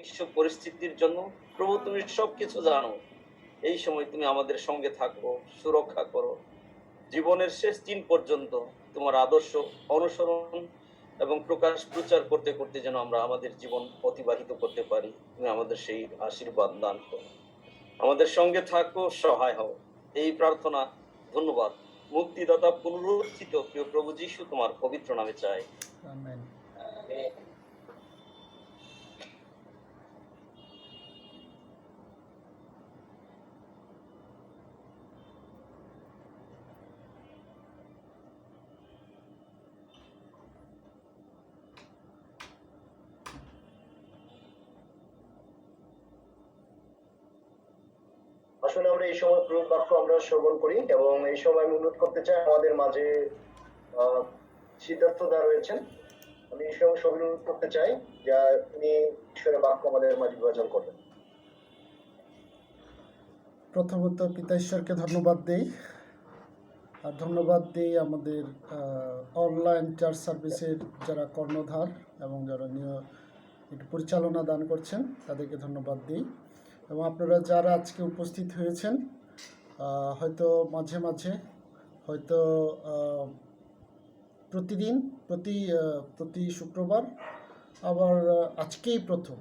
বিশ্ব পরিস্থিতির জন্য। প্রভু, তুমি সবকিছু জানো। এই সময় তুমি আমাদের সঙ্গে থাকো, সুরক্ষা করো। জীবনের শেষ দিন পর্যন্ত তোমার আদর্শ অনুসরণ এবং প্রচার করতে করতে যেন আমরা আমাদের জীবন অতিবাহিত করতে পারি। তুমি আমাদের সেই আশীর্বাদ দান করো। আমাদের সঙ্গে থাকো, সহায় হও। এই প্রার্থনা, ধন্যবাদ, মুক্তিদাতা পুনরুত্থিত প্রিয় প্রভু যীশু তোমার পবিত্র নামে চাই, আমেন। আসলে আমরা এই সময় প্রভু বাক্য আমরা শ্রবণ করি এবং এই সময় আমি অনুরোধ করতে চাই আমাদের মাঝে সিদ্ধার্থ দা রয়েছেন। আমি এই সময় সবাই অনুরোধ করতে চাই যে তিনি ঈশ্বরের বাক্য আমাদের মাঝে বিভাজন করবেন। প্রথমত পিতা ঈশ্বরকে ধন্যবাদ দেই, আর ধন্যবাদ দিই আমাদের অনলাইন চার্চ সার্ভিসের যারা কর্ণধার এবং যারা একটু পরিচালনা দান করছেন তাদেরকে ধন্যবাদ দিই। এবং আপনারা যারা আজকে উপস্থিত হয়েছেন, হয়তো মাঝে মাঝে হয়তো প্রতিদিন প্রতি শুক্রবার, আবার আজকেই প্রথম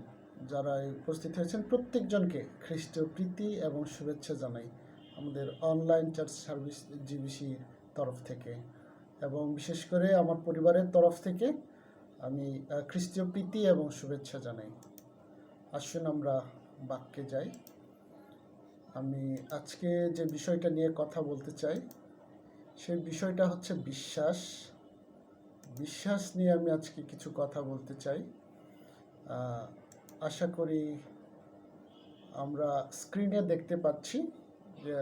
যারা উপস্থিত হয়েছেন, প্রত্যেকজনকে খ্রিস্টীয় প্রীতি এবং শুভেচ্ছা জানাই আমাদের অনলাইন চার্চ সার্ভিস জিবিসির তরফ থেকে, এবং বিশেষ করে আমার পরিবারের তরফ থেকে আমি খ্রিস্টীয় প্রীতি এবং শুভেচ্ছা জানাই। আসুন আমরা বাক্যে যাই। আমি আজকে যে বিষয়টা নিয়ে কথা বলতে চাই সেই বিষয়টা হচ্ছে বিশ্বাস নিয়ে আমি আজকে কিছু কথা বলতে চাই। আশা করি আমরা স্ক্রিনে দেখতে পাচ্ছি যে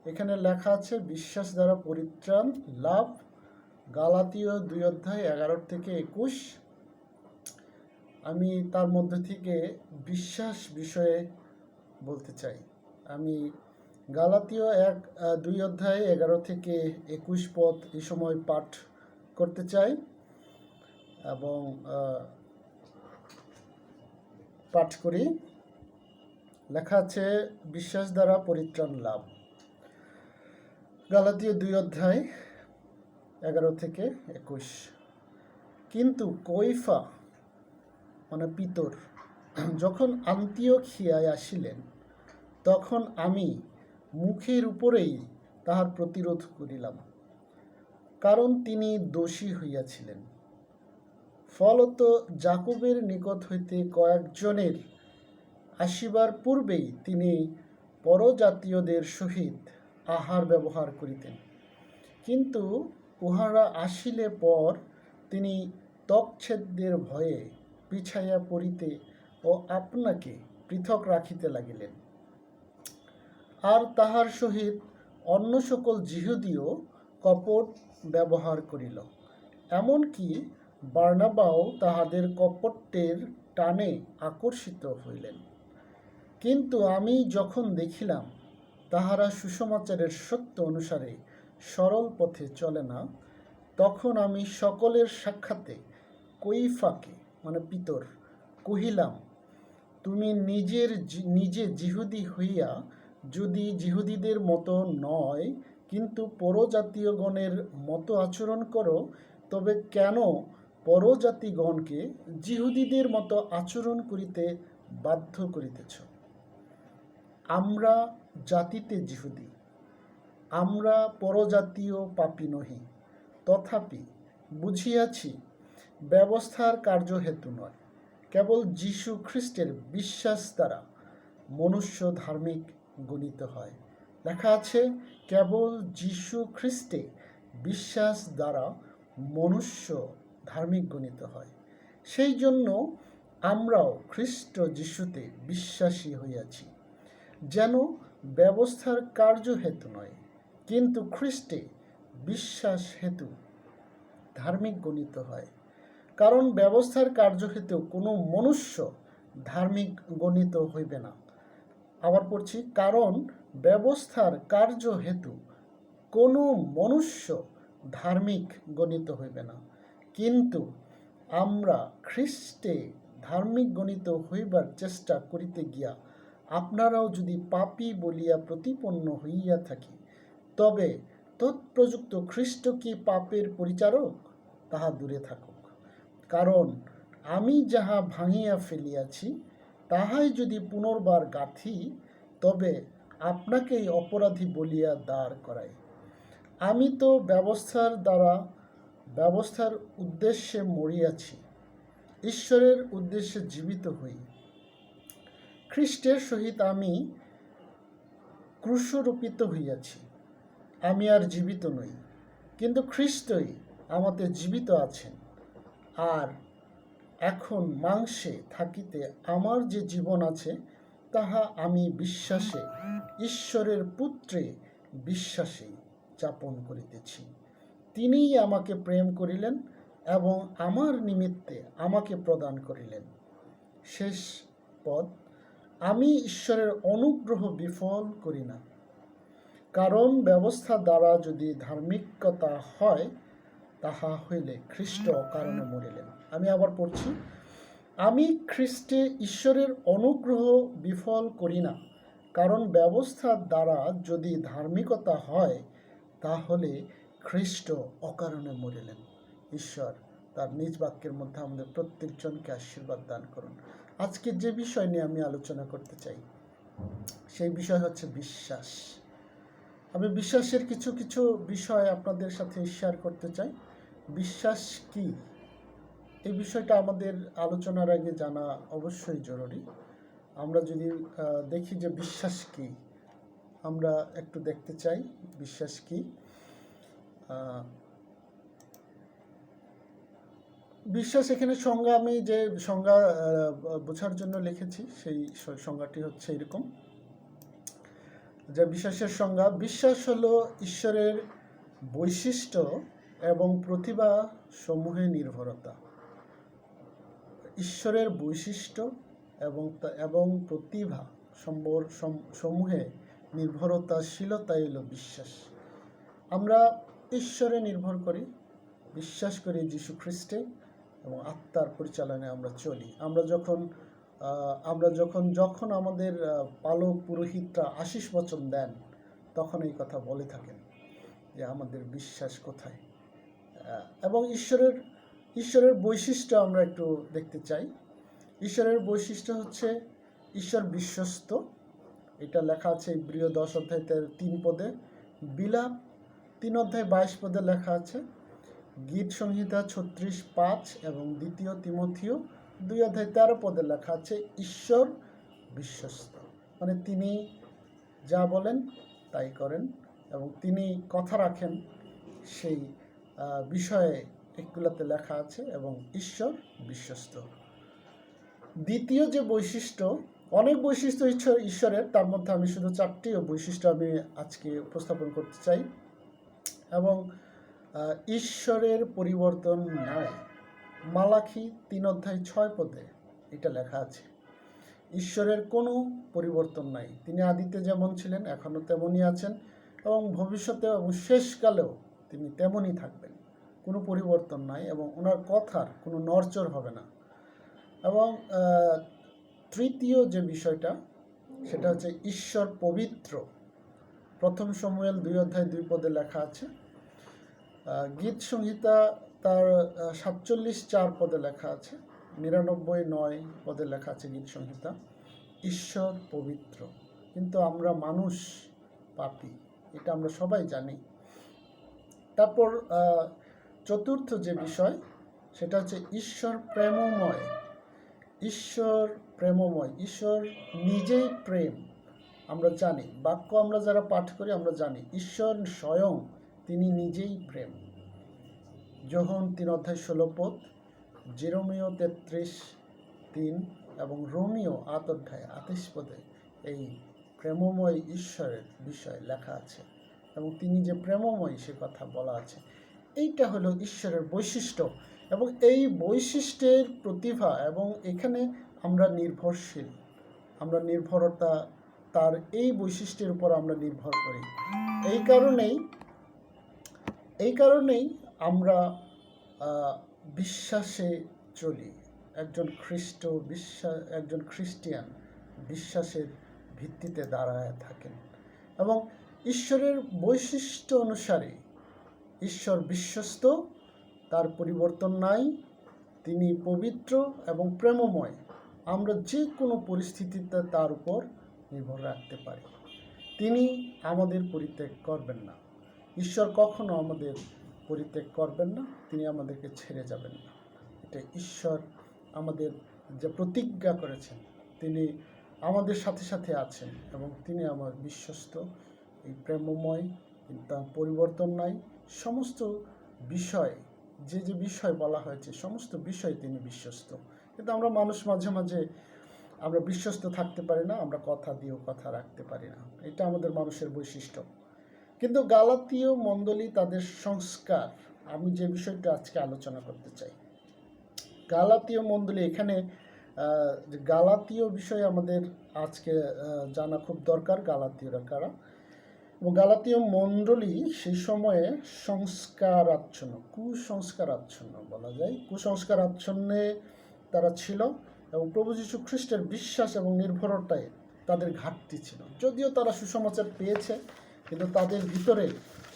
এখানে লেখা আছে বিশ্বাস দ্বারা পরিত্রাণ লাভ, গালাতীয় 2:11-21। আমি তার মধ্যে থেকে বিশ্বাস বিষয়ে বলতে চাই। আমি গালাতীয় 2:11-21 পদ এই সময় পাঠ করতে চাই এবং পাঠ করি। লেখা আছে বিশ্বাস দ্বারা পরিত্রাণ লাভ, গালাতীয় 2:11-21। কিন্তু কৈফা মানে পিতর যখন আন্তিওখিয়ায় আসিলেন, তখন আমি মুখের উপরেই তাহার প্রতিরোধ করিলাম, কারণ তিনি দোষী হইয়াছিলেন। ফলত যাকবের নিকট হইতে কয়েকজনের আসিবার পূর্বেই তিনি পরজাতীয়দের সহিত আহার ব্যবহার করিতেন, কিন্তু উহারা আসিলে পর তিনি ত্বকচ্ছেদের ভয়ে পিছাইয়া পড়িতে ও আপনাকে পৃথক রাখিতে লাগিলেন। আর তাহার সহিত অন্য সকল যিহুদীও কপট ব্যবহার করিল, এমনকি বার্নাবাও তাহাদের কপটের টানে আকর্ষিত হইলেন। কিন্তু আমি যখন দেখিলাম তাহারা সুসমাচারের সত্য অনুসারে সরল পথে চলে না, তখন আমি সকলের সাক্ষাতে কৈফাকে মানে পিতর কহিলাম, তুমি নিজে যিহুদি হইয়া যদি যিহুদিদের মতো নয় কিন্তু পরজাতীয়গণের মতো আচরণ করো, তবে কেন পরজাতিগণকে যিহুদিদের মতো আচরণ করিতে বাধ্য করিতেছ? আমরা জাতিতে যিহুদি, আমরা পরজাতীয় পাপী নহি। তথাপি বুঝিয়াছি ব্যবস্থার কার্য হেতু নয়, কেবল যীশু খ্রিস্টের বিশ্বাস দ্বারা মনুষ্য ধার্মিক গণিত হয়। লেখা আছে কেবল যীশু খ্রিস্টে বিশ্বাস দ্বারা মনুষ্য ধার্মিক গণিত হয়। সেই জন্য আমরাও খ্রিস্ট যীশুতে বিশ্বাসী হইয়াছি, যেন ব্যবস্থার কার্য হেতু নয়, কিন্তু খ্রিস্টে বিশ্বাস হেতু ধার্মিক গণিত হয়। কারণ ব্যবস্থার কার্য হেতু কোনো মনুষ্য ধার্মিক গণিত হইবে না। আবার পড়ছি, কারণ ব্যবস্থার কার্য হেতু কোনো মনুষ্য ধার্মিক গণিত হইবে না, কিন্তু আমরা খ্রিস্টে ধার্মিক গণিত হইবার চেষ্টা করিতে গিয়া আপনারাও যদি পাপী বলিয়া প্রতিপন্ন হইয়া থাকি, তবে তৎপ্রযুক্ত খ্রিস্ট কি পাপের পরিচারক? তাহা দূরে থাকুক। কারণ আমি যাহা ভাঙিয়া ফেলিয়াছি তাহাই যদি পুনর্বার গাঁথি, তবে আপনাকেই অপরাধী বলিয়া দাঁড় করাই। আমি তো ব্যবস্থার উদ্দেশ্যে মরিয়াছি, ঈশ্বরের উদ্দেশ্যে জীবিত হই। খ্রিস্টের সহিত আমি ক্রুশরোপিত হইয়াছি। আমি আর জীবিত নই, কিন্তু খ্রিস্টই আমাতে জীবিত আছেন। আর এখন মাংসে থাকিতে আমার যে জীবন আছে, তাহা আমি বিশ্বাসে ঈশ্বরের পুত্রে বিশ্বাসেই যাপন করিতেছি। তিনিই আমাকে প্রেম করিলেন এবং আমার নিমিত্তে আমাকে প্রদান করিলেন। শেষ পদ, আমি ঈশ্বরের অনুগ্রহ বিফল করি না। কারণ ব্যবস্থা দ্বারা যদি ধার্মিকতা হয়, তাহা হইলে খ্রিস্ট অকারণে মরিলেন। আমি আবার পড়ছি, আমি খ্রিস্টে ঈশ্বরের অনুগ্রহ বিফল করি না। কারণ ব্যবস্থার দ্বারা যদি ধার্মিকতা হয়, তাহলে খ্রিস্ট অকারণে মরিলেন। ঈশ্বর তার নিজ বাক্যের মধ্যে আমাদের প্রত্যেকজনকে আশীর্বাদ দান করুন। আজকে যে বিষয় নিয়ে আমি আলোচনা করতে চাই, সেই বিষয় হচ্ছে বিশ্বাস। আমি বিশ্বাসের কিছু কিছু বিষয় আপনাদের সাথে শেয়ার করতে চাই। বিশ্বাস কি, এই বিষয়টা আমাদের আলোচনার আগে জানা অবশ্যই জরুরি। আমরা যদি দেখি যে বিশ্বাস কি, আমরা একটু দেখতে চাই বিশ্বাস কি। বিশ্বাস, এখানে সংজ্ঞা, আমি যে সংজ্ঞা বোঝার জন্য লিখেছি, সেই সংজ্ঞাটি হচ্ছে এরকম, যে বিশ্বাসের সংজ্ঞা: বিশ্বাস হলো ঈশ্বরের বৈশিষ্ট্য এবং প্রতিভা সমূহে নির্ভরতা। ঈশ্বরের বৈশিষ্ট্য এবং প্রতিভা সমূহে নির্ভরতাশীলতাই হলো বিশ্বাস। আমরা ঈশ্বরে নির্ভর করি, বিশ্বাস করি যীশু খ্রিস্টে, এবং আত্মার পরিচালনায় আমরা চলি। আমরা যখন আমাদের পালক পুরোহিতরা আশীষ বচন দেন, তখন এই কথা বলে থাকেন যে আমাদের বিশ্বাস কোথায়। এবং ঈশ্বরের বৈশিষ্ট্য আমরা একটু দেখতে চাই। ঈশ্বরের বৈশিষ্ট্য হচ্ছে ঈশ্বর বিশ্বস্ত। এটা লেখা আছে ইব্রিয় 10 অধ্যায় 3 পদে, বিলাপ 3 অধ্যায় 22 পদে লেখা আছে, গীত সংহিতা 36:5 এবং 2 তিমথিও 2 অধ্যায় 13 পদে লেখা আছে ঈশ্বর বিশ্বস্ত। মানে তিনি যা বলেন তাই করেন এবং তিনি কথা রাখেন, সেই বিষয়ে এগুলোতে লেখা আছে, এবং ঈশ্বর বিশ্বস্ত। দ্বিতীয় যে বৈশিষ্ট্য, অনেক বৈশিষ্ট্য ঈশ্বরের, তার মধ্যে আমি শুধু 4টি বৈশিষ্ট্য আমি আজকে উপস্থাপন করতে চাই। এবং ঈশ্বরের পরিবর্তন নাই। মালাখি 3 অধ্যায় 6 পদে এটা লেখা আছে, ঈশ্বরের কোনো পরিবর্তন নাই। তিনি আদিতে যেমন ছিলেন, এখনও তেমনই আছেন, এবং ভবিষ্যতে এবং শেষকালেও তিনি তেমনই থাকবেন। কোনো পরিবর্তন নাই, এবং ওনার কথার কোনো নড়চড় হবে না। এবং তৃতীয় যে বিষয়টা, সেটা হচ্ছে ঈশ্বর পবিত্র। 1 শমূয়েল 2 অধ্যায় 2 পদে লেখা আছে। গীত সংহিতা তার 47:4 পদে লেখা আছে, 99:9 পদে লেখা আছে গীত সংহিতা, ঈশ্বর পবিত্র। কিন্তু আমরা মানুষ পাপী, এটা আমরা সবাই জানি। তারপর চতুর্থ যে বিষয়, সেটা হচ্ছে ঈশ্বর প্রেমময়। ঈশ্বর প্রেমময়, ঈশ্বর নিজেই প্রেম। আমরা জানি, বাক্য আমরা যারা পাঠ করি আমরা জানি ঈশ্বর স্বয়ং তিনি নিজেই প্রেম। যোহন 3 অধ্যায় 16 পদ, জেরমীয় 33:3 এবং রোমিও 8 অধ্যায় 28 পদে এই প্রেমময় ঈশ্বরের বিষয়ে লেখা আছে, এবং তিনি যে প্রেমময় সে কথা বলা আছে। এইটা হলো ঈশ্বরের বৈশিষ্ট্য, এবং এই বৈশিষ্ট্যের প্রতিভা, এবং এখানে আমরা নির্ভরশীল, আমরা নির্ভরতা তার এই বৈশিষ্ট্যের উপর আমরা নির্ভর করি। এই কারণেই আমরা বিশ্বাসে চলি। একজন খ্রিস্টিয়ান বিশ্বাসের ভিত্তিতে দাঁড়ায় থাকেন এবং ঈশ্বরের বৈশিষ্ট্য অনুসারে ঈশ্বর বিশ্বস্ত, তার পরিবর্তন নাই, তিনি পবিত্র এবং প্রেমময়। আমরা যে কোনো পরিস্থিতিতে তার উপর নির্ভর রাখতে পারি। তিনি আমাদের পরিত্যাগ করবেন না। ঈশ্বর কখনো আমাদের পরিত্যাগ করবেন না, তিনি আমাদেরকে ছেড়ে যাবেন না। এটা ঈশ্বর আমাদের যে প্রতিজ্ঞা করেছেন, তিনি আমাদের সাথে সাথে আছেন এবং তিনি আমার বিশ্বস্ত, এই প্রেমময়, তার পরিবর্তন নাই। সমস্ত বিষয়, যে বিষয় বলা হয়েছে সমস্ত বিষয় তিনি বিশ্বস্ত। কিন্তু আমরা মানুষ মাঝে মাঝে আমরা বিশ্বস্ত থাকতে পারি না, আমরা কথা দিয়েও কথা রাখতে পারি না। এটা আমাদের মানুষের বৈশিষ্ট্য। কিন্তু গালাতীয় মণ্ডলী তাদের সংস্কার, আমি যে বিষয়টা আজকে আলোচনা করতে চাই, গালাতীয় মণ্ডলী, এখানে গালাতীয় বিষয়ে আমাদের আজকে জানা খুব দরকার। গালাতীয়রা কারা এবং গালাতীয় মণ্ডলী সেই সময়ে কুসংস্কারাচ্ছন্ন বলা যায়, কুসংস্কারাচ্ছন্নে তারা ছিল এবং প্রভু যীশু খ্রিস্টের বিশ্বাস এবং নির্ভরতায় তাদের ঘাটতি ছিল। যদিও তারা সুসমাচার পেয়েছে, কিন্তু তাদের ভিতরে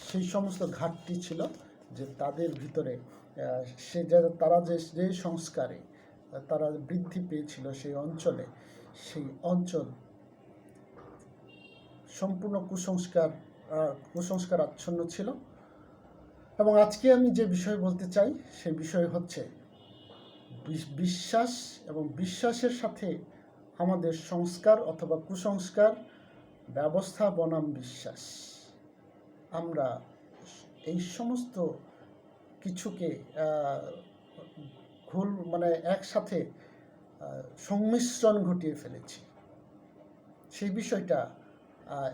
সেই সমস্ত ঘাটতি ছিল, যে তাদের ভিতরে তারা যে সংস্কারে তারা বৃদ্ধি পেয়েছিল, সেই অঞ্চল সম্পূর্ণ কুসংস্কার আচ্ছন্ন ছিল। এবং আজকে আমি যে বিষয় বলতে চাই, সেই বিষয় হচ্ছে বিশ্বাস এবং বিশ্বাসের সাথে আমাদের সংস্কার অথবা কুসংস্কার, ব্যবস্থা বনাম বিশ্বাস। আমরা এই সমস্ত কিছুকে একসাথে সংমিশ্রণ ঘটিয়ে ফেলেছি। সেই বিষয়টা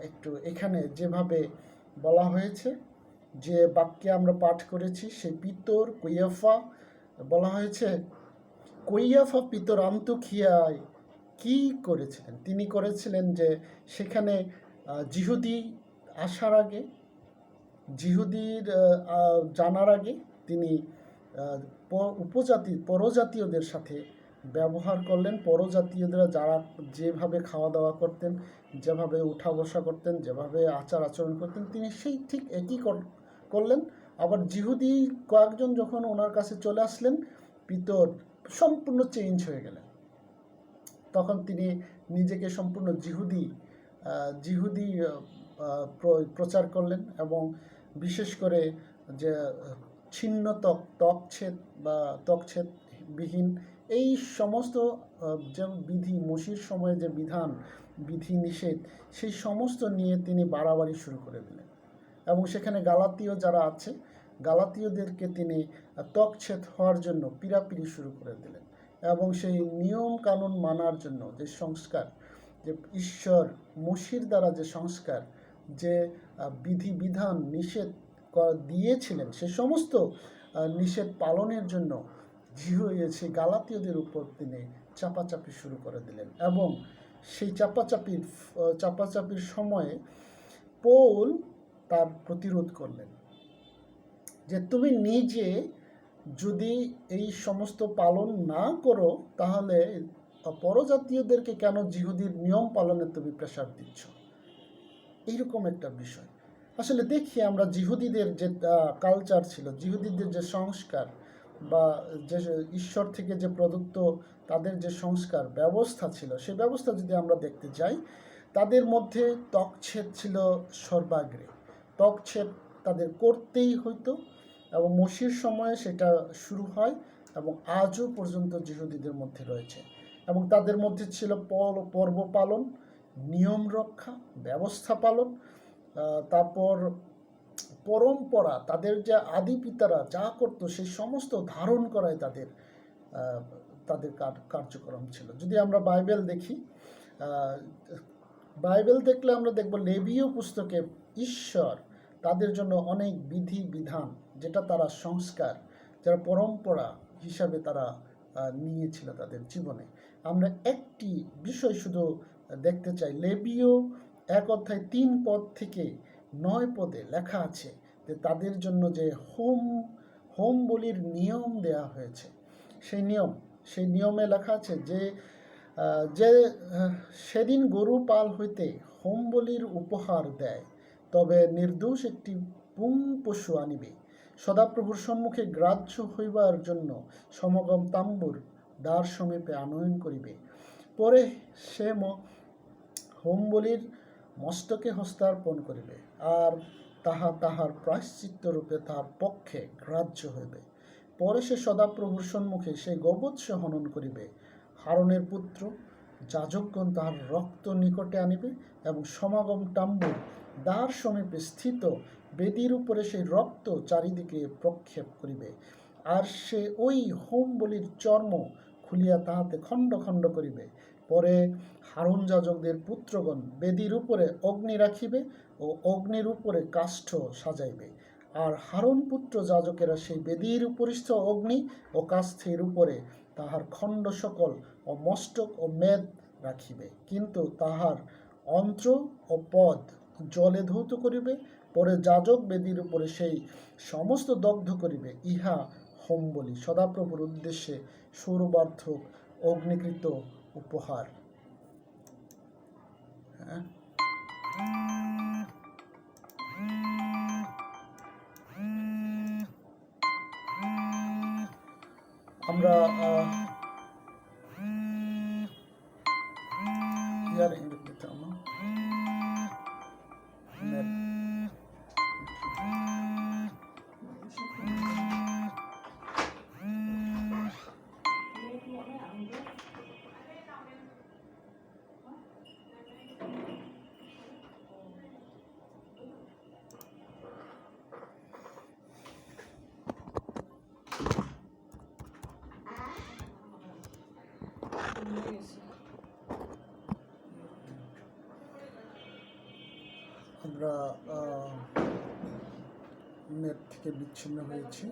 একটু এখানে যেভাবে বলা হয়েছে, যে বাক্যে আমরা পাঠ করেছি, সেই পিতর কৈয়াফা বলা হয়েছে, কৈয়াফা পিতর আন্তোখিয়ায় কি করেছিলেন? তিনি করেছিলেন যে সেখানে যিহুদি আসার আগে, যিহুদির জানার আগে তিনি পরজাতীয়দের সাথে ব্যবহার করলেন। পরজাতীয়রা যারা যেভাবে খাওয়া দাওয়া করতেন, যেভাবে উঠা বসা করতেন, যেভাবে আচার আচরণ করতেন, তিনি সেই ঠিক একই করলেন। আবার যিহুদি কয়েকজন যখন ওনার কাছে চলে আসলেন, পিতর সম্পূর্ণ চেঞ্জ হয়ে গেলেন। তখন তিনি নিজেকে সম্পূর্ণ যিহুদি প্রচার করলেন এবং বিশেষ করে যে ছিন্ন ত্বকছেদবিহীন এই সমস্ত যে বিধি, মসির সময়ে যে বিধি নিষেধ, সেই সমস্ত নিয়ে তিনি বাড়াবাড়ি শুরু করে দিলেন। এবং সেখানে গালাতীয় যারা আছে, গালাতীয়দেরকে তিনি ত্বকছেদ হওয়ার জন্য পিড়াপিড়ি শুরু করে দিলেন। এবং সেই নিয়ম কানুন মানার জন্য যে সংস্কার, যে ঈশ্বর মসির দ্বারা যে সংস্কার, যে বিধিবিধান নিষেধ দিয়েছিলেন, সে সমস্ত নিষেধ পালনের জন্য সেই গালাতীয়দের উপর তিনি চাপাচাপি শুরু করে দিলেন। এবং সেই চাপাচাপির সময়ে পৌল তার প্রতিরোধ করলেন, যে তুমি নিজে যদি এই সমস্ত পালন না করো, তাহলে পরজাতীয়দেরকে কেন যিহুদির নিয়ম পালনে তুমি প্রেসার দিচ্ছ? এইরকম একটা বিষয়। আসলে দেখি আমরা যিহুদিদের যে কালচার ছিল, যিহুদিদের যে সংস্কার বা যে ঈশ্বর থেকে যে প্রদত্ত তাদের যে সংস্কার ব্যবস্থা ছিল, সেই ব্যবস্থা যদি আমরা দেখতে যাই, তাদের মধ্যে ত্বকছেদ ছিল সর্বাগ্রে। ত্বকছেদ তাদের করতেই হইতো এবং মসির সময়ে সেটা শুরু হয় এবং আজও পর্যন্ত যিহুদিদের মধ্যে রয়েছে। এবং তাদের মধ্যে ছিল পর্ব পালন, নিয়ম রক্ষা, ব্যবস্থা পালন, তারপর পরম্পরা, তাদের যে আদি পিতারা যা করতো সেই সমস্ত ধারণ করাই তাদের কার্যক্রম ছিল। যদি আমরা বাইবেল দেখি, বাইবেল দেখলে আমরা দেখব লেবীয় পুস্তকে ঈশ্বর তাদের জন্য অনেক বিধি বিধান, যেটা তারা সংস্কার, যারা পরম্পরা হিসাবে তারা নিয়েছিল তাদের জীবনে। আমরা একটি বিষয় শুধু দেখতে চাই। লেবীয় 1 অধ্যায় 3 পদ থেকে 9 পদে লেখা আছে যে তাদের জন্য যে হোম বলির নিয়ম দেয়া হয়েছে, সেই নিয়ম সেই নিয়মে লেখা আছে যে সেদিন গরু পাল হইতে হোম বলির উপহার দেয়, তবে নির্দোষ একটি পুং পশু আনিবে, সদাপ্রভুর সম্মুখে গ্রাহ্য হইবার জন্য সমাগম তাম্বুর দ্বার সমীপে আনয়ন করিবে। পরে সে হোম বলির মস্তকে হস্তার্পণ করিবে, আর তাহার প্রায়শ্চিত্ত রূপে তাহার পক্ষে গ্রাহ্য হইবে। পরে সে সদাপ্রভুর সম্মুখে সেই গোবৎস হনন করিবে। হারনের পুত্র যাজকগণ তাহার রক্ত নিকটে আনিবে এবং সমাগম তাম্বুর দ্বার সমীপে স্থিত বেদির উপরে সেই রক্ত চারিদিকে প্রক্ষেপ করিবে। আর সে ওই হোম বলির চর্ম খুলিয়া তাহাতে খণ্ড খণ্ড করিবে। পরে হারন যাজকদের পুত্রগণ বেদির উপরে অগ্নি রাখিবে ও অগ্নির উপরে কাষ্ঠ সাজাইবে। আর হারন পুত্র যাজকেরা সেই বেদির উপরিস্থ অগ্নি ও কাষ্ঠের উপরে তাহার খণ্ড সকল ও মস্তক ও মেদ রাখিবে, কিন্তু তাহার অন্ত্র ও পদ জলে ধৌত করিবে। পরে যাজক বেদির উপরে সেই সমস্ত দগ্ধ করিবে। ইহা হোম বলি, সদাপ্রভুর উদ্দেশ্যে সৌরবার্থক অগ্নিকৃত উপহার। হ্যাঁ, আমরা ইয়ারিং দিতে আমরা নেট থেকে বিচ্ছিন্ন হয়েছি।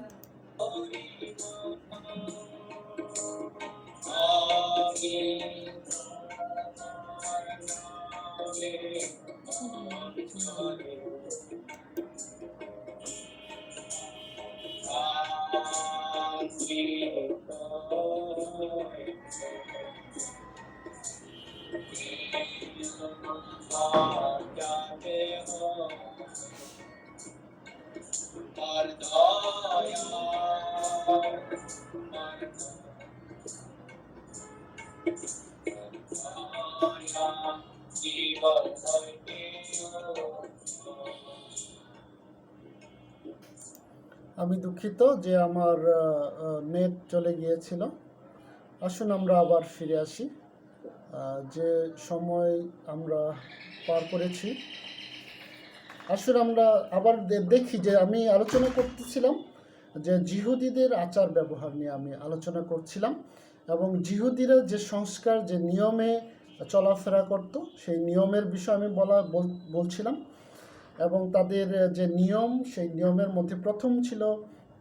আমি দুঃখিত যে আমার নেট চলে গিয়েছিল। আসুন আমরা আবার ফিরে আসি। যে সময় আমরা পার করেছি, আসুন আমরা আবার দেখি যে আমি আলোচনা করতেছিলাম যে জিহুদীদের আচার ব্যবহার নিয়ে আমি আলোচনা করছিলাম, এবং জিহুদীরা যে সংস্কার, যে নিয়মে চলাফেরা করত, সেই নিয়মের বিষয়ে আমি বলছিলাম। এবং তাদের যে নিয়ম, সেই নিয়মের মধ্যে প্রথম ছিল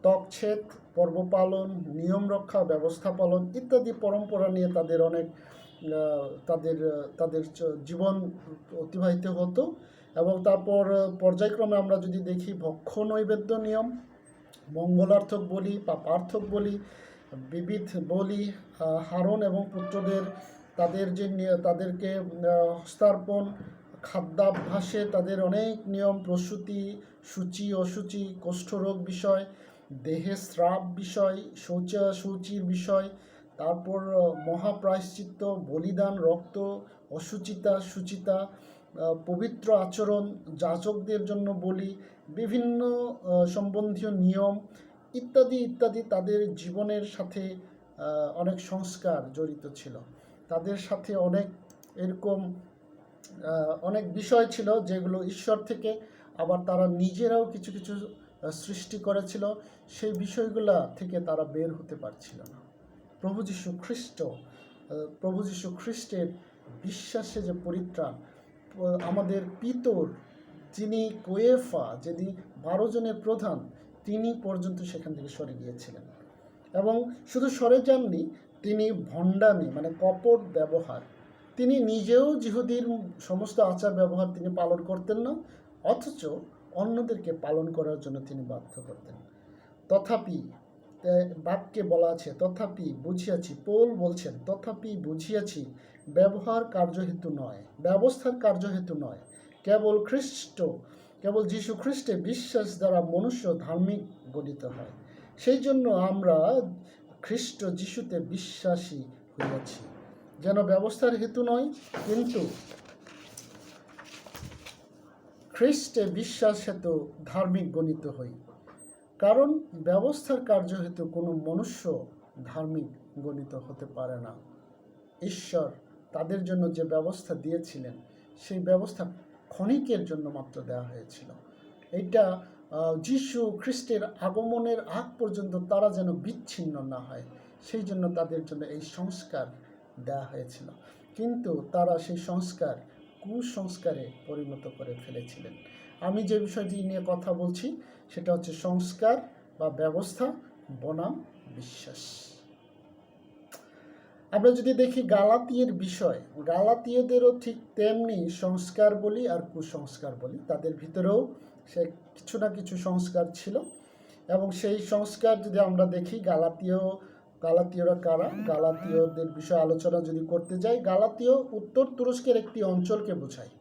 ত্বকচ্ছেদ, পর্ব পালন, নিয়ম রক্ষা, ব্যবস্থা পালন ইত্যাদি পরম্পরা নিয়ে তাদের অনেক তাদের জীবন অতিবাহিত হতো। এবং তারপর পর্যায়ক্রমে আমরা যদি দেখি ভক্ষ নৈবেদ্য নিয়ম, মঙ্গলার্থক বলি, পাপার্থক বলি, বিবিধ বলি, হারন এবং পুত্রদের তাদেরকে হস্তার্পণ, খাদ্যাভ্যাসে তাদের অনেক নিয়ম, প্রসূতি, সূচি অসুচি, কোষ্ঠরোগ বিষয়, দেহে স্রাব বিষয়, শৌচির বিষয়, তারপর মহাপ্রায়শ্চিত্ত, বলিদান, রক্ত, অসুচিতা, শুচিতা, পবিত্র আচরণ, যাজকদের জন্য বলি, বিভিন্ন সম্বন্ধীয় নিয়ম ইত্যাদি ইত্যাদি তাদের জীবনের সাথে অনেক সংস্কার জড়িত ছিল। তাদের সাথে অনেক এরকম অনেক বিষয় ছিল যেগুলো ঈশ্বর থেকে, আবার তারা নিজেরাও কিছু কিছু সৃষ্টি করেছিল, সেই বিষয়গুলা থেকে তারা বের হতে পারছিল না। প্রভু যীশু খ্রিস্টের বিশ্বাসে যে পরিত্রাণ, আমাদের পিতর যিনি কোয়েফা, যিনি 12 জনের প্রধান, তিনি পর্যন্ত সেখান থেকে সরে গিয়েছিলেন। এবং শুধু সরে যাননি, তিনি ভণ্ডামি মানে কপট ব্যবহার, তিনি নিজেও জিহুদীর সমস্ত আচার ব্যবহার তিনি পালন করতেন না, অথচ অন্যদেরকে পালন করার জন্য তিনি বাধ্য করতেন। তথাপি বাক্যে বলা আছে তথাপি বুঝিয়াছি, পৌল বলছেন তথাপি বুঝিয়াছি, ব্যবহার কার্যহেতু নয়, ব্যবস্থার কার্যহেতু নয়, কেবল যীশু খ্রিস্টে বিশ্বাস দ্বারা মনুষ্য ধার্মিক গঠিত হয়। সেই জন্য আমরা খ্রিস্ট যিশুতে বিশ্বাসী হইয়াছি, যেন ব্যবস্থার হেতু নয়, কিন্তু খ্রিস্টে বিশ্বাস হেতু ধার্মিক গণিত হই। কারণ ব্যবস্থার কার্য হেতু কোনো মনুষ্য ধার্মিক গণিত হতে পারে না। ঈশ্বর তাদের জন্য যে ব্যবস্থা দিয়েছিলেন, সেই ব্যবস্থা ক্ষণিকের জন্য মাত্র দেওয়া হয়েছিল। এইটা যীশু খ্রিস্টের আগমনের আগ পর্যন্ত তারা যেন বিচ্ছিন্ন না হয়, সেই জন্য তাদের জন্য এই সংস্কার দেওয়া হয়েছিল। কিন্তু তারা সেই সংস্কার কুসংস্কারে পরিণত করে ফেলেছিলেন। আমি যে বিষয়টি নিয়ে কথা বলছি সেটা হচ্ছে সংস্কার বা ব্যবস্থা বনাম বিশ্বাস। আমরা যদি দেখি গালাতীয়ের বিষয়, গালাতীয়দেরও ঠিক তেমনি সংস্কার বলি আর কুসংস্কার বলি, তাদের ভিতরেও সে কিছু না কিছু সংস্কার ছিল। এবং সেই সংস্কার যদি আমরা দেখি, গালাতীয়রা কারা, গালাতীয়দের বিষয়ে আলোচনা যদি করতে যাই, গালাতীয় উত্তর তুরস্কের একটি অঞ্চলকে বোঝায়।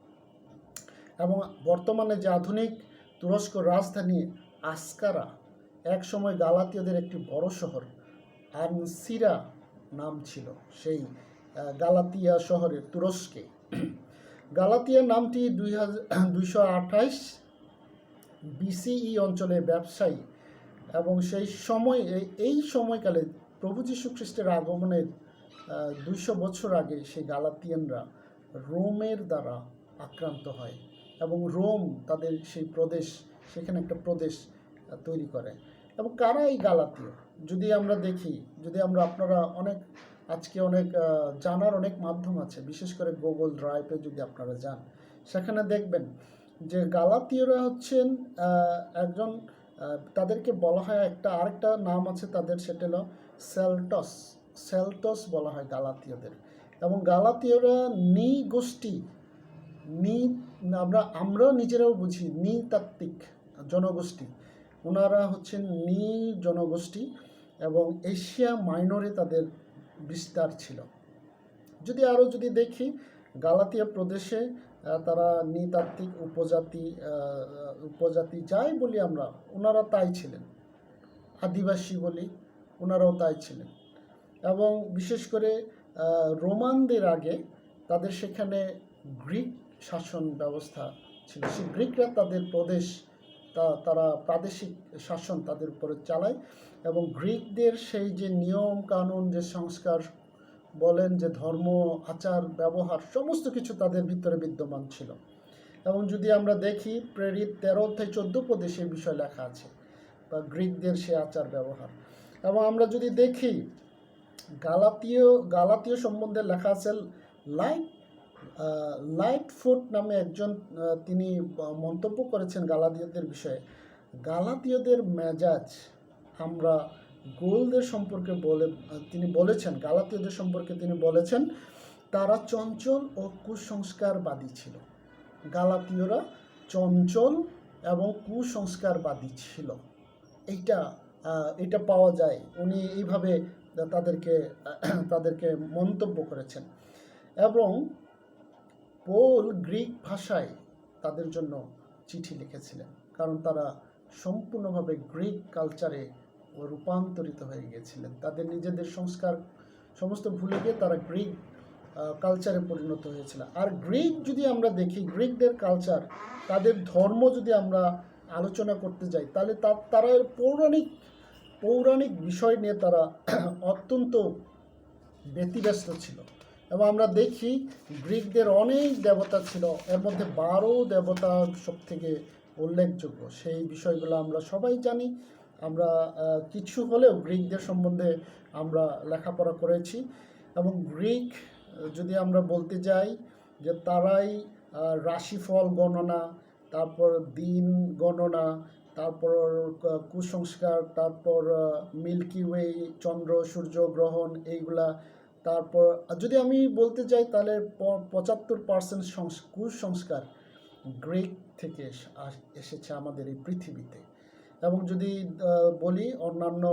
এবং বর্তমানে যে আধুনিক তুরস্ক রাজধানী আসকারা, এক সময় গালাতীয়দের একটি বড় শহর আনসিরা নাম ছিল সেই গালাতিয়া শহরের তুরস্কে। গালাতিয়া নামটি 228 BCE অঞ্চলে ব্যবসায়ী, এবং এই সময়কালে প্রভু যীশু খ্রিস্টের আগমনের 200 বছর আগে সেই গালাতিয়ানরা রোমের দ্বারা আক্রান্ত হয়, এবং রোম তাদের সেই প্রদেশ, সেখানে একটা প্রদেশ তৈরি করে। এবং কারা এই গালাতীয় যদি আমরা দেখি, যদি আমরা আপনারা আজকে অনেক জানার অনেক মাধ্যম আছে, বিশেষ করে গুগল ড্রাইভে যদি আপনারা যান, সেখানে দেখবেন যে গালাতীয়রা হচ্ছেন একজন, তাদেরকে বলা হয় আরেকটা নাম আছে তাদের, সেটা হলো সেল্টস বলা হয় গালাতীয়দের। এবং গালাতীয়রা গোষ্ঠী, আমরা নিজেরাও বুঝি নৃতাত্ত্বিক জনগোষ্ঠী, ওনারা হচ্ছেন জনগোষ্ঠী, এবং এশিয়া মাইনরে তাদের বিস্তার ছিল। যদি দেখি গালাতিয়া প্রদেশে তারা নৃতাত্ত্বিক উপজাতি যাই বলি আমরা, ওনারা তাই ছিলেন। আদিবাসী বলি, ওনারাও তাই ছিলেন। এবং বিশেষ করে রোমানদের আগে তাদের সেখানে গ্রিক শাসন ব্যবস্থা ছিল। সেই গ্রিকরা তাদের তারা প্রাদেশিক শাসন তাদের উপরে চালায়, এবং গ্রিকদের সেই যে নিয়ম কানুন, যে সংস্কার বলেন, যে ধর্ম আচার ব্যবহার, সমস্ত কিছু তাদের ভিতরে বিদ্যমান ছিল। এবং যদি আমরা দেখি প্রেরিত 13-14 পদে সে বিষয় লেখা আছে, বা গ্রিকদের সে আচার ব্যবহার। এবং আমরা যদি দেখি গালাতীয় সম্বন্ধে লেখা আছে, লাইটফুট নামে একজন, তিনি মন্তব্য করেছেন গালাতীয়দের বিষয়ে, গালাতীয়দের মেজাজ আমরা গোলদের সম্পর্কে তিনি বলেছেন, গালাতীয়দের সম্পর্কে তিনি বলেছেন তারা চঞ্চল ও কুসংস্কারবাদী ছিল। গালাতীয়রা চঞ্চল এবং কুসংস্কারবাদী ছিল, এটা পাওয়া যায়। উনি এইভাবে তাদেরকে মন্তব্য করেছেন। এবং পৌল গ্রিক ভাষায় তাদের জন্য চিঠি লিখেছিলেন, কারণ তারা সম্পূর্ণভাবে গ্রিক কালচারে রূপান্তরিত হয়ে গিয়েছিলেন। তাদের নিজেদের সংস্কার সমস্ত ভুলে গিয়ে তারা গ্রিক কালচারে পরিণত হয়েছিল। আর গ্রিক যদি আমরা দেখি, গ্রিকদের কালচার, তাদের ধর্ম যদি আমরা আলোচনা করতে যাই, তাহলে তারা পৌরাণিক বিষয় নিয়ে তারা অত্যন্ত ব্যতিব্যস্ত ছিল। এবং আমরা দেখি গ্রিকদের অনেক দেবতা ছিল, এর মধ্যে 12 দেবতা সব থেকে উল্লেখযোগ্য। সেই বিষয়গুলো আমরা সবাই জানি। আমরা কিছু হলেও গ্রিকদের সম্বন্ধে আমরা লেখাপড়া করেছি। এবং গ্রিক যদি আমরা বলতে যাই যে তারাই রাশিফল গণনা, তারপর দিন গণনা, তারপর কুসংস্কার, তারপর মিল্কি ওয়ে, চন্দ্র সূর্য গ্রহণ, এইগুলা। তারপর যদি আমি বলতে যাই তাহলে 75% কুসংস্কার গ্রিক থেকে এসেছে আমাদের এই পৃথিবীতে। এবং যদি বলি অন্যান্য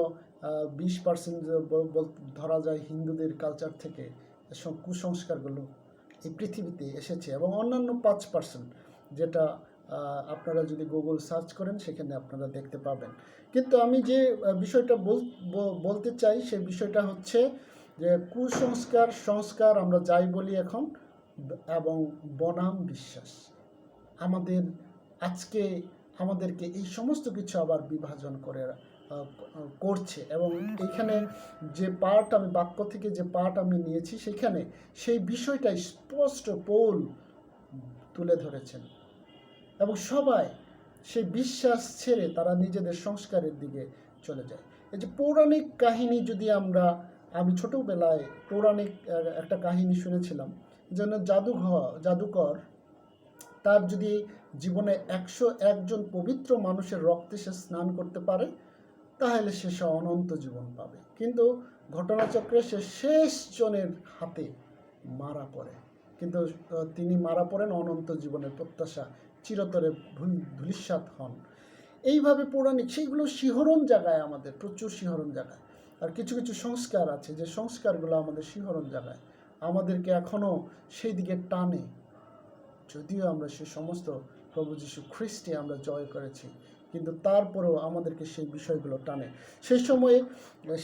20% ধরা যায় হিন্দুদের কালচার থেকে এসব কুসংস্কারগুলো এই পৃথিবীতে এসেছে, এবং অন্যান্য 5% যেটা আপনারা যদি গুগল সার্চ করেন সেখানে আপনারা দেখতে পাবেন। কিন্তু আমি যে বিষয়টা বলতে চাই সেই বিষয়টা হচ্ছে যে কুসংস্কার, সংস্কার আমরা যাই বলি এখন, এবং বনাম বিশ্বাস আমাদের আজকে আমাদেরকে এই সমস্ত কিছু আবার বিভাজন করছে। এবং এইখানে যে পার্ট আমি বাক্য থেকে যে পার্ট আমি নিয়েছি সেখানে সেই বিষয়টা স্পষ্ট পৌল তুলে ধরেছেন, এবং সবাই সেই বিশ্বাস ছেড়ে তারা নিজেদের সংস্কারের দিকে চলে যায়। এই যে পৌরাণিক কাহিনী, যদি আমি ছোটবেলায় পৌরাণিক একটা কাহিনী শুনেছিলাম, যেন জাদুকর তার যদি জীবনে 101 জন পবিত্র মানুষের রক্তে সে স্নান করতে পারে তাহলে সে অনন্ত জীবন পাবে, কিন্তু ঘটনাচক্রে সে শেষ জনের হাতে মারা পড়ে, কিন্তু তিনি মারা পড়েন, অনন্ত জীবনের প্রত্যাশা চিরতরে ধূলিসাৎ হন। এইভাবে পৌরাণিক সেইগুলো শিহরণ জাগায়, আমাদের প্রচুর শিহরণ জাগায়। আর কিছু কিছু সংস্কার আছে যে সংস্কারগুলো আমাদের শিহরণ জাগায়, আমাদেরকে এখনও সেই দিকে টানে, যদিও আমরা সে সমস্ত প্রভু যীশু খ্রিস্টে আমরা জয় করেছি, কিন্তু তারপরেও আমাদেরকে সেই বিষয়গুলো টানে। সেই সময়ে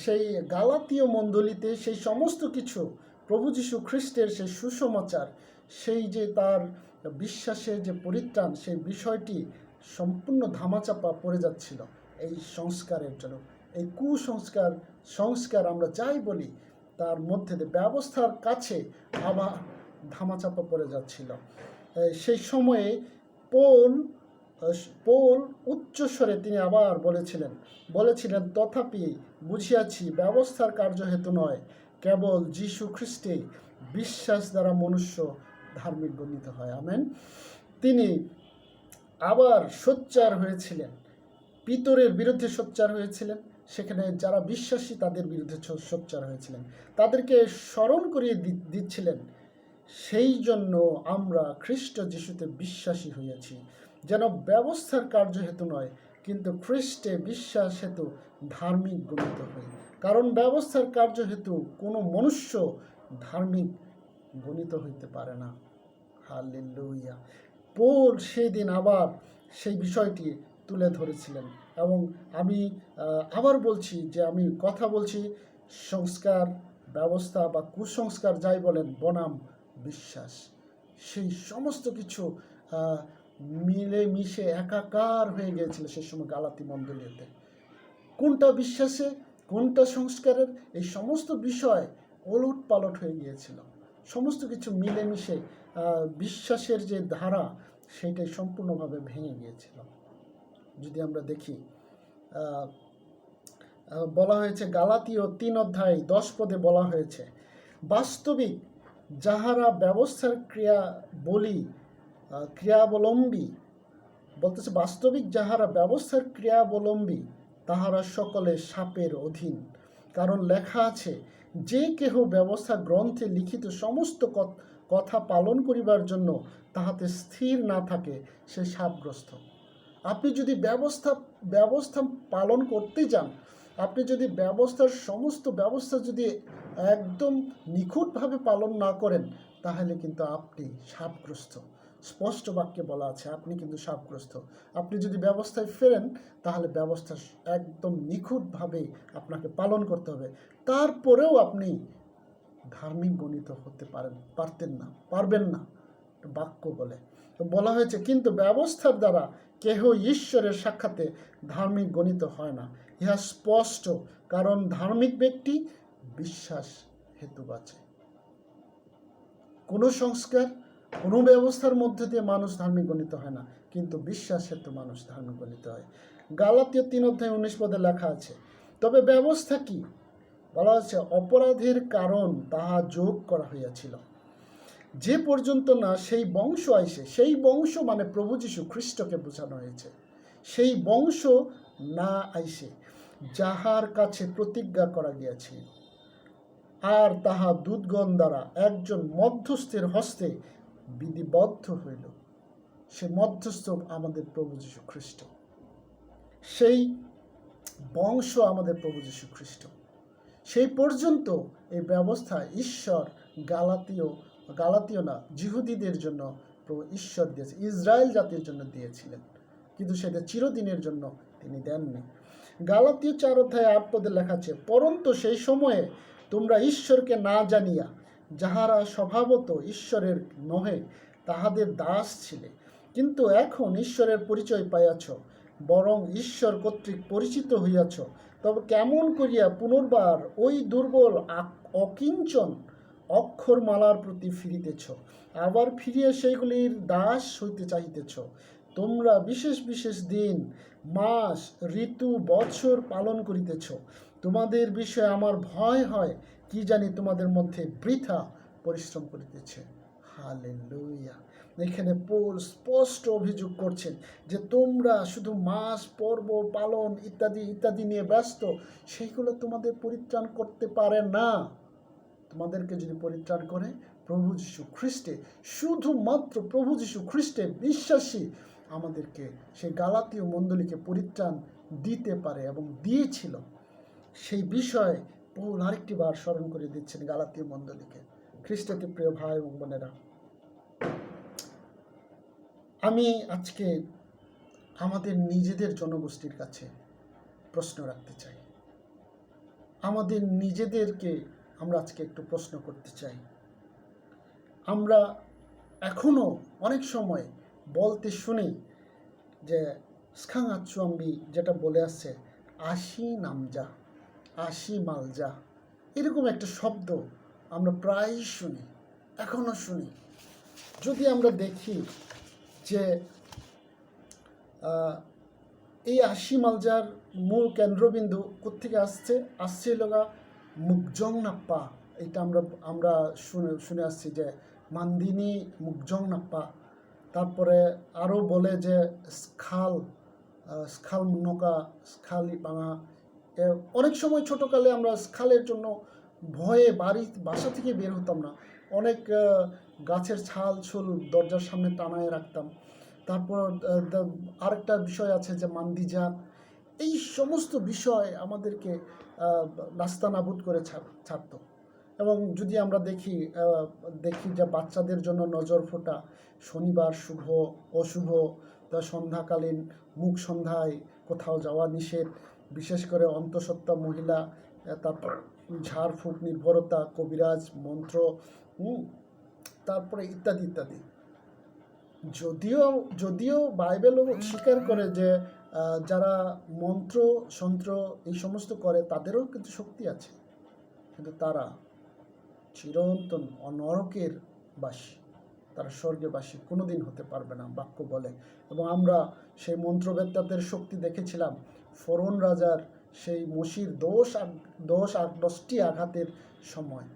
সেই গালাতীয় মণ্ডলীতে সেই সমস্ত কিছু প্রভু যীশু খ্রিস্টের সেই সুসমাচার, সেই যে তার বিশ্বাসের যে পরিত্রাণ, সেই বিষয়টি সম্পূর্ণ ধামাচাপা পড়ে যাচ্ছিল এই সংস্কারের জন্য। এই সংস্কার আমরা যাই বলি তার মধ্যে ব্যবস্থার কাছে আবার ধামাচাপা পড়ে যাচ্ছিল। সেই সময়ে পৌল উচ্চস্বরে তিনি আবার বলেছিলেন তথাপি বুঝিয়াছি ব্যবস্থার কার্য হেতু নয়, কেবল যীশু খ্রিস্টে বিশ্বাস দ্বারা মনুষ্য ধার্মিক গণিত হয়। আমেন। তিনি আবার সোচ্চার হয়েছিলেন, পিতরের বিরুদ্ধে সোচ্চার হয়েছিলেন, সেখানে যারা বিশ্বাসী তাদের বিরুদ্ধে সোচ্চার হয়েছিলেন, তাদেরকে স্মরণ করিয়ে দিচ্ছিলেন সেই জন্য আমরা খ্রিস্ট যিশুতে বিশ্বাসী হইয়াছি, যেন ব্যবস্থার কার্য হেতু নয় কিন্তু খ্রিস্টে বিশ্বাস হেতু ধার্মিক গণিত হই। কারণ ব্যবস্থার কার্য হেতু কোনো মনুষ্য ধার্মিক গণিত হইতে পারে না। হালেলুয়া। পৌল সেই দিন আবার সেই বিষয়টি তুলে ধরেছিলেন, এবং আমি আবার বলছি যে আমি কথা বলছি সংস্কার, ব্যবস্থা বা কুসংস্কার যাই বলেন বনাম বিশ্বাস, সেই সমস্ত কিছু মিলেমিশে একাকার হয়ে গিয়েছিল সেই সময় গালাতি মণ্ডলীতে। কোনটা বিশ্বাসে, কোনটা সংস্কারের, এই সমস্ত বিষয় ওলট পালট হয়ে গিয়েছিল। সমস্ত কিছু মিলেমিশে বিশ্বাসের যে ধারা সেটাই সম্পূর্ণভাবে ভেঙে গিয়েছিল। যদি আমরা দেখি, বলা হয়েছে গালাতীয় 3:10 বলা হয়েছে, বাস্তবিক যাহারা ব্যবস্থার ক্রিয়াবলম্বী, বলতেছে বাস্তবিক যাহারা ব্যবস্থার ক্রিয়াবলম্বী তাহারা সকলে শাপের অধীন। কারণ লেখা আছে, যে কেহ ব্যবস্থা গ্রন্থে লিখিত সমস্ত কথা পালন করিবার জন্য তাহাতে স্থির না থাকে সে শাপগ্রস্ত। আপনি যদি ব্যবস্থা পালন করতে যান, আপনি যদি সমস্ত ব্যবস্থা যদি একদম নিখুঁতভাবে পালন না করেন তাহলে কিন্তু আপনি শাপগ্রস্ত। স্পষ্ট বাক্যে বলা আছে আপনি কিন্তু শাপগ্রস্ত। আপনি যদি ব্যবস্থায় ফেরেন তাহলে ব্যবস্থা একদম নিখুঁতভাবে আপনাকে পালন করতে হবে, তারপরেও আপনি ধার্মিক গণিত হতে পারবেন না বাক্য বলে। তো বলা হয়েছে কিন্তু ব্যবস্থার দ্বারা কেহ ঈশ্বরের সাক্ষাতে ধার্মিক গণিত হয় না, ইহা স্পষ্ট, কারণ ধার্মিক ব্যক্তি বিশ্বাস হেতু বাঁচে। কোনো সংস্কার, কোনো ব্যবস্থার মধ্যে দিয়ে মানুষ ধার্মিক গণিত হয় না, কিন্তু বিশ্বাস হেতু মানুষ ধার্মিক গণিত হয়। গালাতীয় 3:19 লেখা আছে, তবে ব্যবস্থা কি? বলা হচ্ছে অপরাধের কারণ তাহা যোগ করা হইয়াছিল, যে পর্যন্ত না সেই বংশ আইসে। সেই বংশ মানে প্রভু যীশু খ্রিস্টকে বোঝানো হয়েছে। সেই বংশ না আইসে যাহার কাছে প্রতিজ্ঞা করা গিয়াছিল, আর তাহা দূতগণ দ্বারা একজন মধ্যস্থের হস্তে বিধিবদ্ধ হইল। সে মধ্যস্থ আমাদের প্রভু যীশু খ্রিস্ট। সেই বংশ আমাদের প্রভু যীশু খ্রিস্ট। সেই পর্যন্ত এই ব্যবস্থা ঈশ্বর গালাতীয় না, জিহুদীদের জন্য প্রভু ঈশ্বর দিয়েছে, ইসরায়েল জাতির জন্য দিয়েছিলেন, কিন্তু সেটা চিরদিনের জন্য তিনি দেননি। গালাতীয় 4:8 লেখা আছে, পরন্তু সেই সময়ে তোমরা ঈশ্বরকে না জানিয়া যাহারা স্বভাবত ঈশ্বরের নহে তাহাদের দাস ছিলে, কিন্তু এখন ঈশ্বরের পরিচয় পাইয়াছ, বরং ঈশ্বর কর্তৃক পরিচিত হইয়াছ, তবে কেমন করিয়া পুনর্বার ওই দুর্বল অকিঞ্চন অক্ষরমালার প্রতি ফিরিতেছ, আবার ফিরিয়া সেইগুলির দাস হইতে চাহিতেছ। তোমরা বিশেষ বিশেষ দিন, মাস, ঋতু, বৎসর পালন করিতেছ। তোমাদের বিষয়ে আমার ভয় হয়, কি জানি তোমাদের মধ্যে বৃথা পরিশ্রম করিতেছে। হালেলুয়া। এখানে পৌল স্পষ্ট অভিযোগ করছেন যে তোমরা শুধু মাস, পর্ব পালন ইত্যাদি ইত্যাদি নিয়ে ব্যস্ত, সেইগুলো তোমাদের পরিত্রাণ করতে পারে না। তোমাদেরকে যদি পরিত্রাণ করে প্রভু যীশু খ্রিস্টে, শুধুমাত্র প্রভু যীশু খ্রিস্টে বিশ্বাসী আমাদেরকে সেই গালাতীয় মণ্ডলীকে পরিত্রাণ দিতে পারে এবং দিয়েছিল। সেই বিষয়ে পৌল আরেকটি বার স্মরণ করে দিচ্ছেন গালাতীয় মণ্ডলীকে। খ্রিস্টতে প্রিয় ভাই এবং বোনেরা, আমি আজকে আমাদের নিজেদের জনগোষ্ঠীর কাছে প্রশ্ন রাখতে চাই। আমাদের নিজেদেরকে আমরা আজকে একটু প্রশ্ন করতে চাই। আমরা এখনো অনেক সময় বলতে শুনি যে স্খাং আচুয়াম্বি যেটা বলে আসছে, আশি নামজা, আশি মালজা, এরকম একটা শব্দ আমরা প্রায়ই শুনি, এখনো শুনি। যদি আমরা দেখি যে এই আশি মালজার মূল কেন্দ্রবিন্দু কোত্থেকে আসছে লগা মুকজং নাপ্পা। এটা আমরা শুনে আসছি যে মান্দিনী মুকজং নাপ্পা। তারপরে আরও বলে যে স্খাল নৌকা, স্খাল বাঙা। অনেক সময় ছোটোকালে আমরা স্খালের জন্য ভয়ে বাসা থেকে বের হতাম না, অনেক গাছের ছাল ছুল দরজার সামনে টানায় রাখতাম। তারপর আরেকটা বিষয় আছে যে মান্দিজা। এই সমস্ত বিষয় আমাদেরকে নাস্তানাবুদ করে ছাড়ত। এবং যদি আমরা দেখি যে বাচ্চাদের জন্য নজর ফোঁটা, শনিবার শুভ অশুভ, সন্ধ্যাকালীন মুখ সন্ধ্যায় কোথাও যাওয়া নিষেধ, বিশেষ করে অন্তঃসত্ত্বা মহিলা, তারপর ঝাড়ফুঁক, নির্ভরতা, কবিরাজ, মন্ত্র, তারপরে ইত্যাদি ইত্যাদি। যদিও বাইবেল স্বীকার করে যে যারা মন্ত্র সন্ত্র এই সমস্ত করে তাদেরও কিন্তু শক্তি আছে, কিন্তু তারা চিরন্তন নরকের বাসী, তারা স্বর্গবাসী কোনোদিন হতে পারবে না, বাক্য বলে। এবং আমরা সেই মন্ত্রবেত্তাদের শক্তি দেখেছিলাম ফরৌন রাজার সেই মসির 10টি আঘাতের সময়।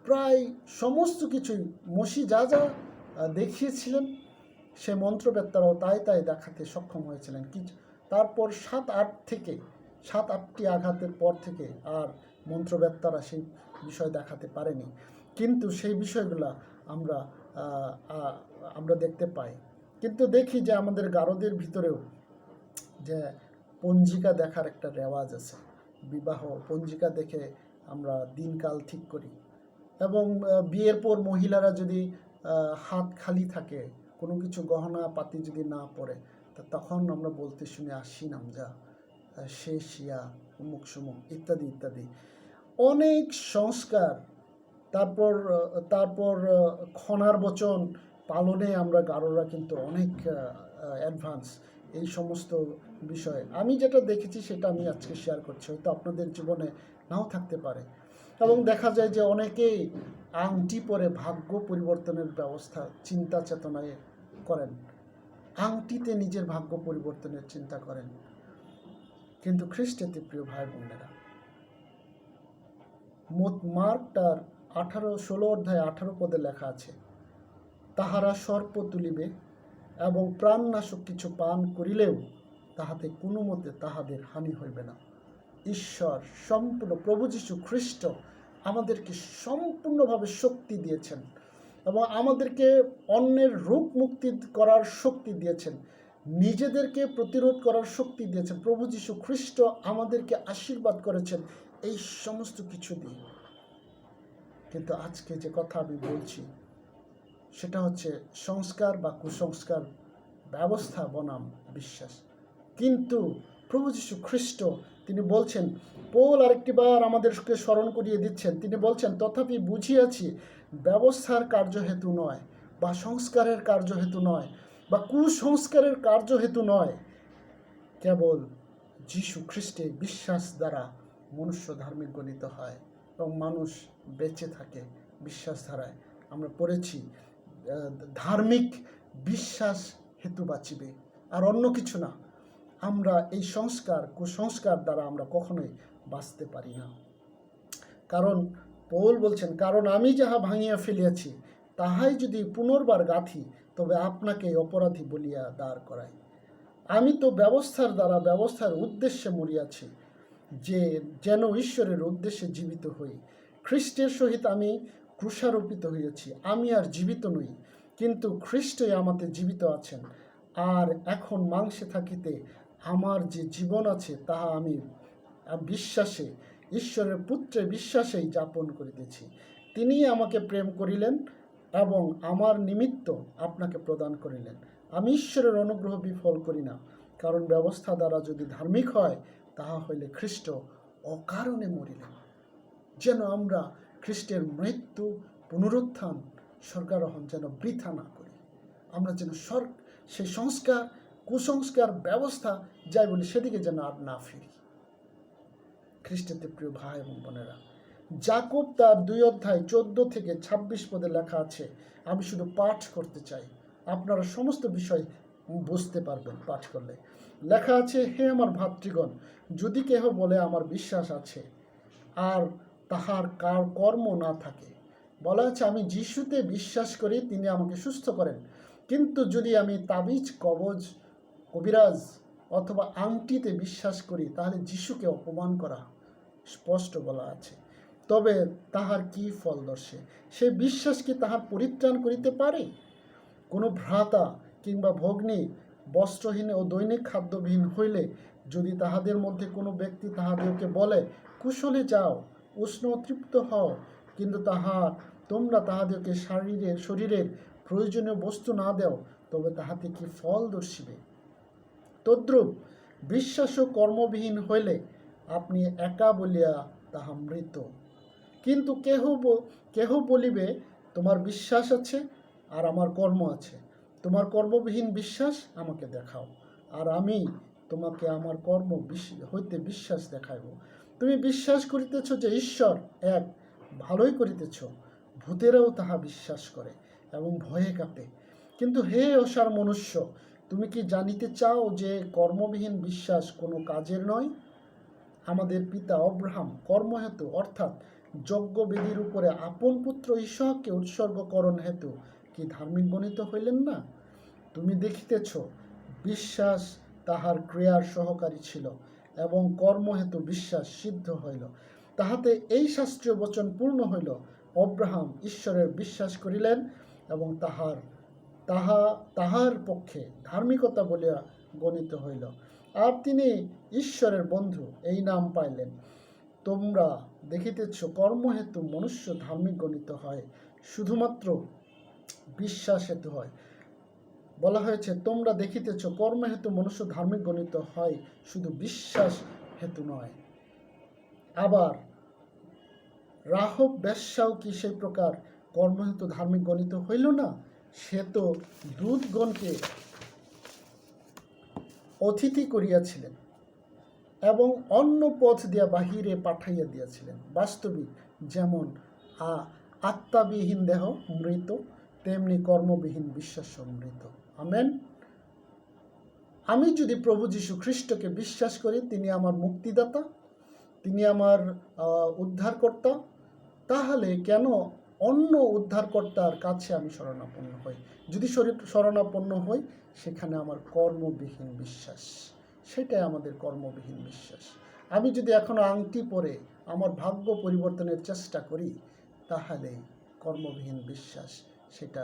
প্রায় সমস্ত কিছুই মসি যা দেখিয়েছিলেন সে মন্ত্রবেত্তারাও তাই দেখাতে সক্ষম হয়েছিলেন। তারপর 7-8টি আঘাতের পর থেকে আর মন্ত্রবেত্তারা সেই বিষয় দেখাতে পারেনি, কিন্তু সেই বিষয়গুলো আমরা দেখতে পাই। কিন্তু দেখি যে আমাদের গারদের ভিতরেও যে পঞ্জিকা দেখার একটা রেওয়াজ আছে, বিবাহ পঞ্জিকা দেখে আমরা দিনকাল ঠিক করি। এবং বিয়ের পর মহিলারা যদি হাত খালি থাকে, কোনো কিছু গহনা পাতি যদি না পড়ে, তখন আমরা বলতে শুনি আশি নামজা, শেষিয়া, উমুক সুমুক ইত্যাদি ইত্যাদি। অনেক সংস্কার, তারপর খনার বচন পালনে আমরা গারোরা কিন্তু অনেক অ্যাডভান্স এই সমস্ত বিষয়ে। আমি যেটা দেখেছি সেটা আমি আজকে শেয়ার করছি, হয়তো আপনাদের জীবনে নাও থাকতে পারে। এবং দেখা যায় যে অনেকেই আংটি পরে ভাগ্য পরিবর্তনের ব্যবস্থা চিন্তা চেতনায় করেন, আংটিতে নিজের ভাগ্য পরিবর্তনের চিন্তা করেন। কিন্তু খ্রিস্টেতে প্রিয় ভাই বোনেরা, মার্কটার 16 লেখা আছে, তাহারা সর্প তুলিবে এবং প্রাণনাশক কিছু পান করিলেও তাহাতে কোনো মতে তাহাদের হানি হইবে না। ঈশ্বর সম্পূর্ণ, প্রভু যীশু খ্রিস্ট আমাদেরকে সম্পূর্ণভাবে শক্তি দিয়েছেন এবং আমাদেরকে অন্যের রোগ মুক্তি করার শক্তি দিয়েছেন। নিজেদেরকে প্রতিরোধ করার শক্তি দিয়েছেন। প্রভু যীশু খ্রিস্ট আমাদেরকে আশীর্বাদ করেছেন এই সমস্ত কিছু দিয়ে। কিন্তু আজকে যে কথা আমি বলছি সেটা হচ্ছে সংস্কার বা কুসংস্কার ব্যবস্থা বনাম বিশ্বাস। কিন্তু প্রভু যীশু খ্রিস্ট তিনি বলছেন, পৌল আরেকটিবার আমাদেরকে স্মরণ করিয়ে দিচ্ছেন, তিনি বলছেন, তথাপি বুঝিয়াছি ব্যবস্থার কার্যহেতু নয়, বা সংস্কারের কার্যহেতু নয়, বা কুসংস্কারের কার্যহেতু নয়, কেবল যীশু খ্রিস্টে বিশ্বাস দ্বারা মনুষ্য ধার্মিক গণিত হয় এবং মানুষ বেঁচে থাকে বিশ্বাস ধারায়। আমরা পড়েছি ধার্মিক বিশ্বাস হেতু বাঁচিবে, আর অন্য কিছু না। আমরা এই সংস্কার কুসংস্কার দ্বারা আমরা কখনোই বাঁচতে পারি না। কারণ পৌল বলছেন, কারণ আমি যাহা ভাঙিয়া ফেলিয়াছি তাহাই যদি পুনর্বার গাঁথি, তবে আপনাকে অপরাধী বলিয়া দাঁড় করাই। আমি তো ব্যবস্থার দ্বারা ব্যবস্থার উদ্দেশ্যে মরিয়াছি, যে যেন ঈশ্বরের উদ্দেশ্যে জীবিত হই। খ্রিস্টের সহিত আমি ক্রুশারোপিত হইয়াছি। আমি আর জীবিত নই, কিন্তু খ্রিস্টই আমাতে জীবিত আছেন। আর এখন মাংসে থাকিতে আমার যে জীবন আছে, তাহা আমি বিশ্বাসে, ঈশ্বরের পুত্রে বিশ্বাসেই যাপন করিতেছি। তিনি আমাকে প্রেম করিলেন এবং আমার নিমিত্ত আপনাকে প্রদান করিলেন। আমি ঈশ্বরের অনুগ্রহ বিফল করি না, কারণ ব্যবস্থা দ্বারা যদি ধার্মিক হয়, তাহা হইলে খ্রিস্ট অকারণে মরিলেন, যেন আমরা খ্রিস্টের মৃত্যু, পুনরুত্থান, স্বর্গারোহণ যেন বৃথা না করি। আমরা যেন সেই সংস্কার কুসংস্কার ব্যবস্থা যাই বলি সেদিকে যেন আর না ফিরি। খ্রিস্টেতে প্রিয় ভাই এবং বোনেরা, যাকব তার 2 অধ্যায় 14 থেকে 26 পদে লেখা আছে। আমি শুধু পাঠ করতে চাই, আপনারা সমস্ত বিষয় বুঝতে পারবেন পাঠ করলে। লেখা আছে, হে আমার ভাতৃগণ, যদি কেহ বলে আমার বিশ্বাস আছে আর তাহার কর্ম না থাকে, বলা আছে, আমি যিশুতে বিশ্বাস করি, তিনি আমাকে সুস্থ করেন, কিন্তু যদি আমি তাবিজ, কবিরাজ অথবা আংটিতে বিশ্বাস করি, তাহলে যিশুকে অপমান করা, স্পষ্ট বলা আছে। তবে তাহার কি ফল দর্শে? সে বিশ্বাস কি তাহার পরিত্রাণ করিতে পারে? কোনো ভ্রাতা কিংবা ভগ্নী বস্ত্রহীন ও দৈনিক খাদ্যবিহীন হইলে, যদি তাহাদের মধ্যে কোনো ব্যক্তি তাহাদেরকে বলে, কুশলে যাও, উষ্ণ তৃপ্ত হও, কিন্তু তোমরা তাহাদেরকে শরীরের প্রয়োজনীয় বস্তু না দেও, তবে তাহাতে কি ফল দর্শিবে? তদ্রূপ বিশ্বাস ও কর্মবিহীন হইলে আপনি একা বলিয়া তাহা মৃত। কিন্তু কেহ বলিবে, তোমার বিশ্বাস আছে আর আমার কর্ম আছে, তোমার কর্মবিহীন বিশ্বাস আমাকে দেখাও, আর আমি তোমাকে আমার কর্ম হইতে বিশ্বাস দেখাইব। তুমি বিশ্বাস করিতেছ যে ঈশ্বর এক, ভালোই করিতেছ। ভূতেরাও তাহা বিশ্বাস করে এবং ভয়ে কাঁপে। কিন্তু হে অসার মনুষ্য, তুমি কি জানিতে চাও যে কর্মবিহীন বিশ্বাস কোনো কাজের নয়? আমাদের পিতা অব্রাহাম কর্মহেতু অর্থাৎ যজ্ঞবেদীর উপরে আপন পুত্র ইসহাককে উৎসর্গকরণ হেতু কি ধার্মিক গণিত হইলেন না? তুমি দেখিতেছ, বিশ্বাস তাহার ক্রিয়ার সহকারী ছিল, এবং কর্মহেতু বিশ্বাস সিদ্ধ হইল। তাহাতে এই শাস্ত্রীয় বচন পূর্ণ হইল, অব্রাহাম ঈশ্বরের বিশ্বাস করিলেন এবং তাহার পক্ষে ধার্মিকতা বলিয়া গণিত হইল, আর তিনি ঈশ্বরের বন্ধু এই নাম পাইলেন। তোমরা দেখিতেছ, কর্মহেতু মনুষ্য ধার্মিক গণিত হয়, শুধুমাত্র বিশ্বাস হেতু হয়। বলা হয়েছে, তোমরা দেখিতেছ কর্মহেতু মনুষ্য ধার্মিক গণিত হয়, শুধু বিশ্বাস হেতু নয়। আবার রাহব বেশ্যাও কি সেই প্রকার কর্মহেতু ধার্মিক গণিত হইল না? সে তো দূতগণকে অতিথি করিয়াছিলেন এবং অন্য পথ দিয়া বাহিরে পাঠাইয়া দিয়াছিলেন। বাস্তবিক যেমন আত্মাবিহীন দেহ মৃত, তেমনি কর্মবিহীন বিশ্বাস মৃত। আমেন। আমি যদি প্রভু যীশু খ্রিস্টকে বিশ্বাস করি, তিনি আমার মুক্তিদাতা, তিনি আমার উদ্ধারকর্তা, তাহলে কেন অন্য উদ্ধারকর্তার কাছে আমি শরণাপন্ন হই? যদি শরণাপন্ন হই, সেখানে আমার কর্মবিহীন বিশ্বাস, সেটাই আমাদের কর্মবিহীন বিশ্বাস। আমি যদি এখনো আংটি পরে আমার ভাগ্য পরিবর্তনের চেষ্টা করি, তাহলে কর্মবিহীন বিশ্বাস সেটা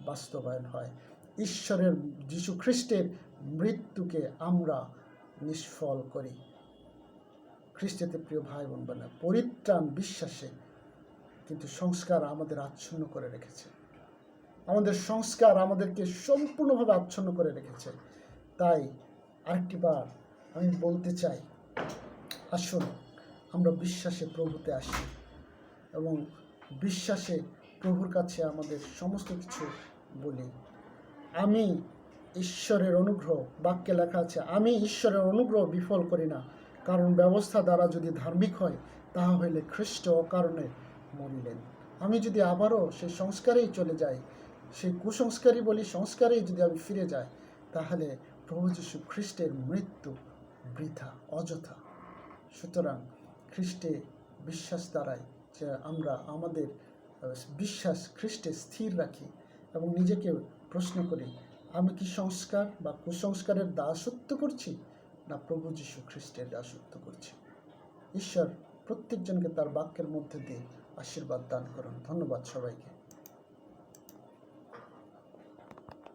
বাস্তবায়ন হয়। ঈশ্বরের যীশু খ্রিস্টের মৃত্যুকে আমরা নিষ্ফল করি। খ্রিস্টেতে প্রিয় ভাই বোন বোনেরা, পরিত্রাণ বিশ্বাসে, কিন্তু সংস্কার আমাদের আচ্ছন্ন করে রেখেছে। আমাদের সংস্কার আমাদেরকে সম্পূর্ণভাবে আচ্ছন্ন করে রেখেছে। তাই আরেকটি বার আমি বলতে চাই, আসুন আমরা বিশ্বাসে প্রভুতে আসি এবং বিশ্বাসে প্রভুর কাছে আমাদের সমস্ত কিছু বলি। আমি ঈশ্বরের অনুগ্রহ, বাক্যে লেখা আছে, আমি ঈশ্বরের অনুগ্রহ বিফল করি না, কারণ ব্যবস্থা দ্বারা যদি ধার্মিক হয়, তাহা হইলে খ্রিস্ট অকারণে মরিলেন। আমি যদি আবারও সেই সংস্কারেই চলে যাই, সেই কুসংস্কারই বলি, সংস্কারেই যদি আমি ফিরে যাই, তাহলে প্রভু যীশু খ্রিস্টের মৃত্যু বৃথা, অযথা। সুতরাং খ্রিস্টে বিশ্বাস দ্বারাই যে আমরা আমাদের বিশ্বাস খ্রিস্টে স্থির রাখি এবং নিজেকে প্রশ্ন করি, আমি কি সংস্কার বা কুসংস্কারের দাসত্ব করছি, না প্রভু যীশু খ্রিস্টের দাসত্ব করছি? ঈশ্বর প্রত্যেকজনকে তার বাক্যের মধ্যে দিয়ে আশীর্বাদ দান করুন। ধন্যবাদ সবাইকে।